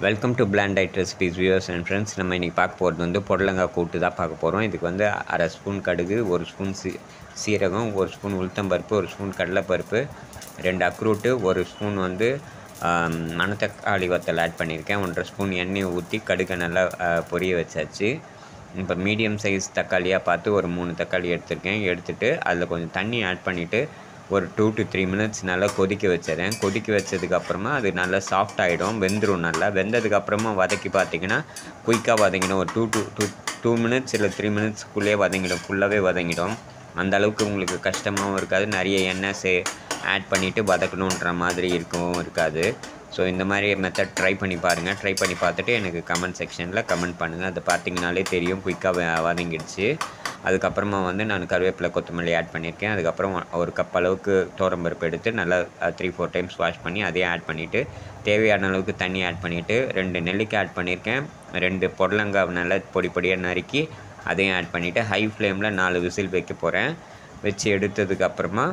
Welcome to plant diet recipes viewers and friends. நம்ம இன்றைக்கி பார்க்க போகிறது வந்து புடலங்காய் கூட்டு தான் பார்க்க போகிறோம். இதுக்கு வந்து அரை ஸ்பூன் கடுகு, ஒரு ஸ்பூன் சீரகம், ஒரு ஸ்பூன் உளுத்தம்பருப்பு, ஒரு ஸ்பூன் கடலைப்பருப்பு, 2 அக்ரூட்டு, ஒரு ஸ்பூன் வந்து மணத்தக்காளி வத்தல் ஆட் பண்ணியிருக்கேன். 1.5 ஸ்பூன் எண்ணெய் ஊற்றி கடுகை நல்லா பொரிய வச்சாச்சு. இப்போ மீடியம் சைஸ் தக்காளியாக பார்த்து ஒரு 3 தக்காளி எடுத்திருக்கேன். எடுத்துகிட்டு அதில் கொஞ்சம் தண்ணி ஆட் பண்ணிவிட்டு ஒரு 2 to 3 மினிட்ஸ் நல்லா கொதிக்க வச்சிடறேன். கொதிக்க வச்சதுக்கப்புறமா அது நல்லா சாஃப்ட் ஆகிடும், வெந்துடும். நல்லா வெந்ததுக்கப்புறமா வதக்கி பார்த்திங்கன்னா குயிக்காக வதங்கிடும். ஒரு 2 மினிட்ஸ் இல்லை 3 மினிட்ஸ்க்குள்ளேயே வதங்கிடும், ஃபுல்லாகவே வதங்கிடும். அந்த அளவுக்கு உங்களுக்கு கஷ்டமாகவும் இருக்காது, நிறைய எண்ணெய் ஆட் பண்ணிவிட்டு வதக்கணுன்ற மாதிரி இருக்கவும் இருக்காது. ஸோ இந்த மாதிரி மெத்தட் ட்ரை பண்ணி பாருங்கள். ட்ரை பண்ணி பார்த்துட்டு எனக்கு கமெண்ட் செக்ஷனில் கமெண்ட் பண்ணுங்கள். அதை பார்த்திங்கனாலே தெரியும் குயிக்காக வதங்கிடுச்சு. அதுக்கப்புறமா வந்து நான் கருவேப்பிலை, கொத்தமல்லி ஆட் பண்ணியிருக்கேன். அதுக்கப்புறம் ஒரு கப் அளவுக்கு துவரம்பருப்பு எடுத்து நல்லா 3-4 டைம்ஸ் வாஷ் பண்ணி அதையும் ஆட் பண்ணிவிட்டு தேவையான அளவுக்கு தண்ணி ஆட் பண்ணிவிட்டு 2 நெல்லிக்காய் ஆட் பண்ணியிருக்கேன். 2 புடலங்காய் நல்லா பொடி பொடியாக நறுக்கி அதையும் ஆட் பண்ணிவிட்டு ஹை ஃப்ளேமில் 4 விசில் வைக்க போகிறேன். வச்சு எடுத்ததுக்கப்புறமா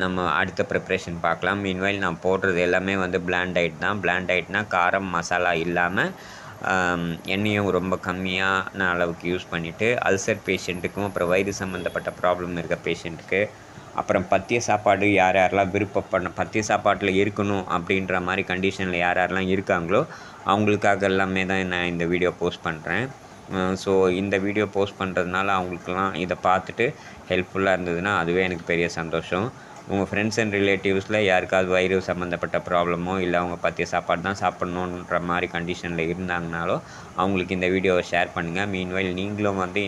நம்ம அடுத்த ப்ரிப்ரேஷன் பார்க்கலாம். மீன்வைல் நான் போடுறது எல்லாமே வந்து பிளாண்ட் டயட் தான். பிளாண்ட் டயட்னால் காரம் மசாலா இல்லாமல் எண்ணெயும் ரொம்ப கம்மியான அளவுக்கு யூஸ் பண்ணிவிட்டு அல்சர் பேஷண்ட்டுக்கும், அப்புறம் வயிறு சம்மந்தப்பட்ட ப்ராப்ளம் இருக்க பேஷண்ட்டுக்கு, அப்புறம் பத்திய சாப்பாடு யாரெல்லாம் பத்திய சாப்பாட்டில் இருக்கணும் அப்படின்ற மாதிரி கண்டிஷனில் யாரெல்லாம் இருக்காங்களோ அவங்களுக்காக எல்லாமே தான் நான் இந்த வீடியோ போஸ்ட் பண்ணுறேன். ஸோ இந்த வீடியோ போஸ்ட் பண்ணுறதுனால அவங்களுக்கெல்லாம் இதை பார்த்துட்டு ஹெல்ப்ஃபுல்லாக இருந்ததுன்னா அதுவே எனக்கு பெரிய சந்தோஷம். உங்கள் ஃப்ரெண்ட்ஸ் அண்ட் ரிலேட்டிவ்ஸில் யாருக்காவது வயிறு சம்மந்தப்பட்ட ப்ராப்ளமோ இல்லை அவங்க பற்றிய சாப்பாடு தான் சாப்பிட்ணுன்ற மாதிரி கண்டிஷனில் இருந்தாங்கனாலோ அவங்களுக்கு இந்த வீடியோவை ஷேர் பண்ணுங்கள். மீன்வைல் நீங்களும் வந்து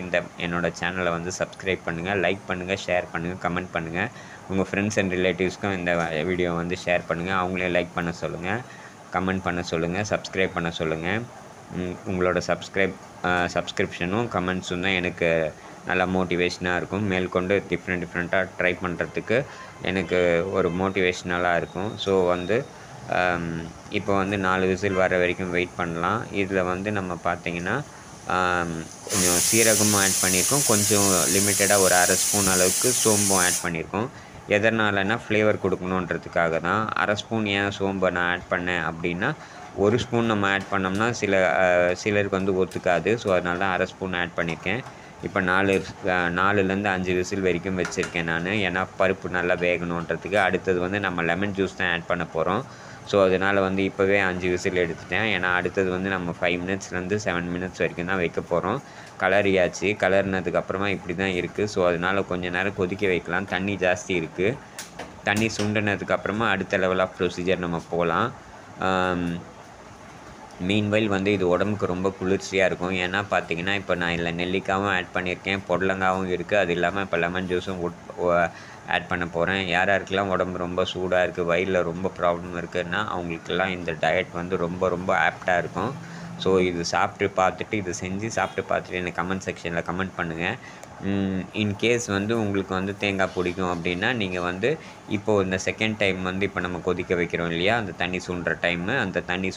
என்னோடய சேனலை வந்து சப்ஸ்கிரைப் பண்ணுங்கள், லைக் பண்ணுங்கள், ஷேர் பண்ணுங்கள், கமெண்ட் பண்ணுங்கள். உங்கள் ஃப்ரெண்ட்ஸ் அண்ட் ரிலேட்டிவ்ஸ்க்கும் இந்த வீடியோ வந்து ஷேர் பண்ணுங்கள். அவங்களே லைக் பண்ண சொல்லுங்கள், கமெண்ட் பண்ண சொல்லுங்கள், சப்ஸ்கிரைப் பண்ண சொல்லுங்கள். உங்களோட சப்ஸ்கிரிப்ஷனும் கமெண்ட்ஸும் தான் எனக்கு நல்லா மோட்டிவேஷனாக இருக்கும். மேற்கொண்டு டிஃப்ரெண்ட்டாக ட்ரை பண்ணுறதுக்கு எனக்கு ஒரு மோட்டிவேஷ்னலாக இருக்கும். ஸோ வந்து இப்போ வந்து 4 விசில் வர வரைக்கும் வெயிட் பண்ணலாம். இதில் வந்து நம்ம பார்த்திங்கன்னா கொஞ்சம் சீரகமும் ஆட் பண்ணியிருக்கோம், கொஞ்சம் லிமிட்டடாக ஒரு அரை ஸ்பூன் அளவுக்கு சோம்பும் ஆட் பண்ணியிருக்கோம். எதனாலனா ஃப்ளேவர் கொடுக்கணுன்றதுக்காக தான். அரை ஸ்பூன் ஏன் சோம்பை நான் ஆட் பண்ணேன் அப்படின்னா, 1 ஸ்பூன் நம்ம ஆட் பண்ணோம்னா சிலருக்கு வந்து ஒத்துக்காது. ஸோ அதனால தான் அரை ஸ்பூன் ஆட் பண்ணியிருக்கேன். இப்போ 4லேருந்து 5 விசில் வரைக்கும் வச்சுருக்கேன் நான். ஏன்னா பருப்பு நல்லா வேகணுன்றதுக்கு. அடுத்தது வந்து நம்ம லெமன் ஜூஸ் தான் ஆட் பண்ண போகிறோம். ஸோ அதனால் வந்து இப்போவே 5 விசில் எடுத்துட்டேன். ஏன்னா அடுத்தது வந்து நம்ம 5 மினிட்ஸ்லேருந்து 7 மினிட்ஸ் வரைக்கும் தான் வைக்க போகிறோம். கலரியாச்சு. கலர்னதுக்கப்புறமா இப்படி தான் இருக்குது. ஸோ அதனால் கொஞ்சம் நேரம் கொதிக்க வைக்கலாம். தண்ணி ஜாஸ்தி இருக்குது. தண்ணி சுண்டினதுக்கப்புறமா அடுத்த லெவல் ஆஃப் ப்ரொசீஜர் நம்ம போகலாம். மீன்வைல் வந்து இது உடம்புக்கு ரொம்ப குளிர்ச்சியாக இருக்கும். ஏன்னா பார்த்திங்கன்னா இப்போ நான் இதில் நெல்லிக்காயும் ஆட் பண்ணியிருக்கேன், புடலங்காவும் இருக்குது. அது இல்லாமல் இப்போ லெமன் ஜூஸும் ஆட் பண்ண போகிறேன். யாருக்கெல்லாம் உடம்பு ரொம்ப சூடாக இருக்குது, வயிறில் ரொம்ப ப்ராப்ளம் இருக்குதுன்னா அவங்களுக்கெல்லாம் இந்த டயட் வந்து ரொம்ப ஆப்டாக இருக்கும். ஸோ இது செஞ்சு சாப்பிட்டு பார்த்துட்டு எனக்கு கமெண்ட் செக்ஷனில் கமெண்ட் பண்ணுங்கள். இன்கேஸ் வந்து உங்களுக்கு வந்து தேங்காய் பிடிக்கும் அப்படின்னா நீங்கள் வந்து இப்போது இந்த செகண்ட் டைம் வந்து இப்போ நம்ம கொதிக்க வைக்கிறோம் இல்லையா, அந்த தண்ணி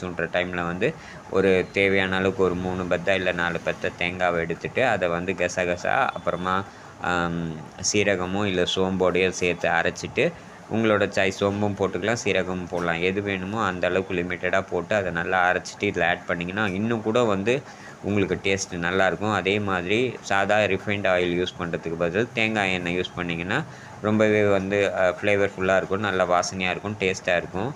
சுண்டுற டைமில் வந்து ஒரு தேவையான அளவுக்கு ஒரு 3 பத்தை இல்லை 4 பத்தை தேங்காவை எடுத்துகிட்டு அதை வந்து கசகசா அப்புறமா சீரகமோ இல்லை சோம்போடையோ சேர்த்து அரைச்சிட்டு உங்களோட சாய்ஸ், சோம்பும் போட்டுக்கலாம், சீரகமும் போடலாம், எது வேணுமோ அந்த அளவுக்கு லிமிட்டடாக போட்டு அதை நல்லா அரைச்சிட்டு இதில் ஆட் பண்ணிங்கன்னா இன்னும் கூட வந்து உங்களுக்கு டேஸ்ட்டு நல்லாயிருக்கும். அதே மாதிரி சாதா ரிஃபைண்ட் ஆயில் யூஸ் பண்ணுறதுக்கு பதில் தேங்காய் எண்ணெய் யூஸ் பண்ணிங்கன்னா ரொம்பவே வந்து ஃப்ளேவர்ஃபுல்லாக இருக்கும், நல்லா வாசனையாக இருக்கும், டேஸ்ட்டாக இருக்கும்.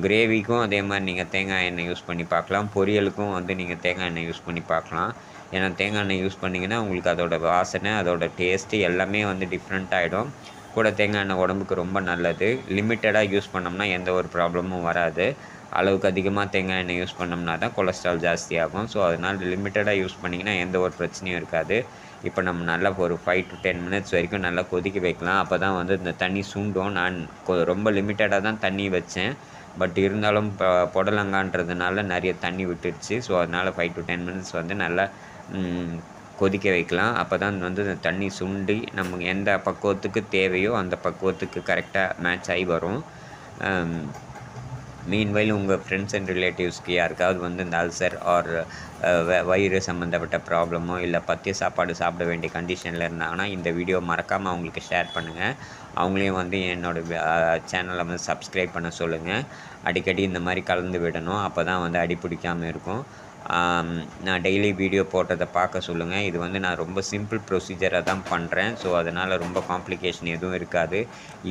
கிரேவிக்கும் அதே மாதிரி நீங்கள் தேங்காய் எண்ணெய் யூஸ் பண்ணி பார்க்கலாம். பொரியலுக்கும் வந்து நீங்கள் தேங்காய் எண்ணெய் யூஸ் பண்ணி பார்க்கலாம். ஏன்னா தேங்காய் எண்ணெய் யூஸ் பண்ணிங்கன்னா உங்களுக்கு அதோடய வாசனை, அதோடய டேஸ்ட்டு எல்லாமே வந்து டிஃப்ரெண்ட் ஆகிடும். கூட தேங்காய் எண்ணெய் உடம்புக்கு ரொம்ப நல்லது. லிமிட்டடாக யூஸ் பண்ணோம்னா எந்த ஒரு ப்ராப்ளமும் வராது. அளவுக்கு அதிகமாக தேங்காய் எண்ணெய் யூஸ் பண்ணோம்னா தான் கொலஸ்ட்ரால் ஜாஸ்தியாகும். ஸோ அதனால் லிமிட்டடாக யூஸ் பண்ணிங்கன்னா எந்த ஒரு பிரச்சனையும் இருக்காது. இப்போ நம்ம நல்லா ஒரு 5 to 10 மினிட்ஸ் வரைக்கும் நல்லா கொதிக்க வைக்கலாம். அப்போ தான் வந்து இந்த தண்ணி சுண்டும். நான் ரொம்ப லிமிட்டடாக தான் தண்ணி வச்சேன். பட் இருந்தாலும் புடலங்கான்றதுனால நிறைய தண்ணி விட்டுடுச்சு. ஸோ அதனால் 5 to 10 மினிட்ஸ் வந்து நல்லா கொதிக்க வைக்கலாம். அப்போ தான் வந்து இந்த தண்ணி சுண்டி நமக்கு எந்த பக்குவத்துக்கு தேவையோ அந்த பக்குவத்துக்கு கரெக்டாக மேட்ச் ஆகி வரும். மீன்வைல் உங்கள் ஃப்ரெண்ட்ஸ் அண்ட் ரிலேட்டிவ்ஸ்க்கு யாருக்காவது வந்து இந்த அல்சர் ஆர் வயிறு சம்மந்தப்பட்ட ப்ராப்ளமோ இல்லை பத்திய சாப்பாடு சாப்பிட வேண்டிய கண்டிஷனில் இருந்தாங்கன்னா இந்த வீடியோ மறக்காமல் அவங்களுக்கு ஷேர் பண்ணுங்கள். அவங்களையும் வந்து என்னோடய சேனலை வந்து சப்ஸ்கிரைப் பண்ண சொல்லுங்கள். அடிக்கடி இந்த மாதிரி கலந்து விடணும், அப்போ தான் வந்து அடி பிடிக்காமல் இருக்கும். நான் டெய்லி வீடியோ போட்டதை பார்க்க சொல்லுங்கள். இது வந்து நான் ரொம்ப சிம்பிள் ப்ரொசீஜராக தான் பண்ணுறேன். ஸோ அதனால் ரொம்ப காம்ப்ளிகேஷன் எதுவும் இருக்காது.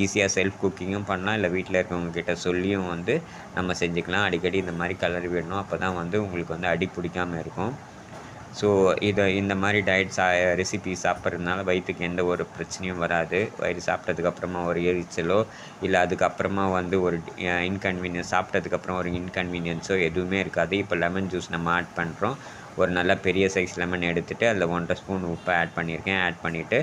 ஈஸியாக செல்ஃப் குக்கிங்கும் பண்ணலாம், இல்லை வீட்டில் இருக்கவங்கக்கிட்ட சொல்லியும் வந்து நம்ம செஞ்சுக்கலாம். அடிக்கடி இந்த மாதிரி கலரி விடணும், அப்போ தான் வந்து உங்களுக்கு வந்து அடி பிடிக்காமல் இருக்கும். ஸோ இந்த மாதிரி டயட் ரெசிபி சாப்பிட்றதுனால வயிற்றுக்கு எந்த ஒரு பிரச்சனையும் வராது. வயிறு சாப்பிட்டதுக்கப்புறமா ஒரு எரிச்சலோ இல்லை அதுக்கப்புறமா வந்து ஒரு இன்கன்வீனியன்ஸ், சாப்பிட்டதுக்கப்புறம் ஒரு இன்கன்வீனியன்ஸோ எதுவுமே இருக்காது. இப்போ லெமன் ஜூஸ் நம்ம ஆட் பண்ணுறோம். ஒரு நல்ல பெரிய சைஸ் லெமன் எடுத்துகிட்டு அதில் 1.5 ஸ்பூன் உப்பை ஆட் பண்ணியிருக்கேன். ஆட் பண்ணிவிட்டு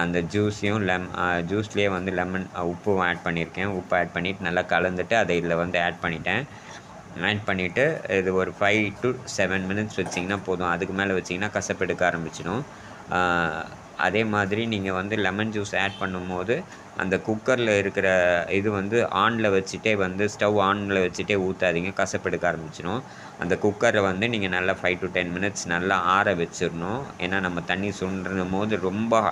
அந்த ஜூஸையும் ஜூஸ்லேயே வந்து லெமன் உப்பும் ஆட் பண்ணியிருக்கேன். உப்பு ஆட் பண்ணிவிட்டு நல்லா கலந்துட்டு அதை இதில் வந்து ஆட் பண்ணிவிட்டு இது ஒரு 5 to 7 மினிட்ஸ் வச்சிங்கன்னா போதும். அதுக்கு மேலே வச்சிங்கன்னா கசப்பெடுக்க ஆரம்பிச்சிடும். அதே மாதிரி நீங்கள் வந்து லெமன் ஜூஸ் ஆட் பண்ணும்போது அந்த குக்கரில் இருக்கிற இது வந்து ஆனில் வச்சுட்டே வந்து ஸ்டவ் ஆனில் வச்சுட்டே ஊற்றாதீங்க, கசப்பெடுக்க ஆரம்பிச்சிடும். அந்த குக்கரை வந்து நீங்கள் நல்லா 5 to 10 மினிட்ஸ் நல்லா ஆற வச்சிடணும். ஏன்னா நம்ம தண்ணி சுண்டுறும் போது ரொம்ப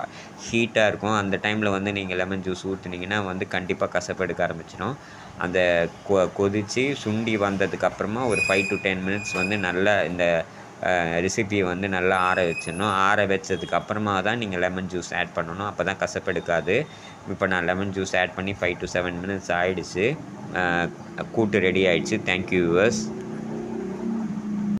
ஹீட்டாக இருக்கும். அந்த டைமில் வந்து நீங்கள் லெமன் ஜூஸ் ஊற்றுனீங்கன்னா வந்து கண்டிப்பாக கசப்பெடுக்க ஆரம்பிச்சிடும். அந்த கொதித்து சுண்டி வந்ததுக்கப்புறமா ஒரு 5 to 10 மினிட்ஸ் வந்து நல்லா இந்த ரெசிபியை வந்து நல்லா ஆற வச்சிடணும். ஆற வச்சதுக்கப்புறமா தான் நீங்கள் லெமன் ஜூஸ் ஆட் பண்ணணும், அப்போ தான் கசப்பெடுக்காது. இப்போ நான் லெமன் ஜூஸ் ஆட் பண்ணி 5 to 7 மினிட்ஸ் ஆகிடுச்சு. கூட்டு ரெடி ஆகிடுச்சு. Thank you viewers.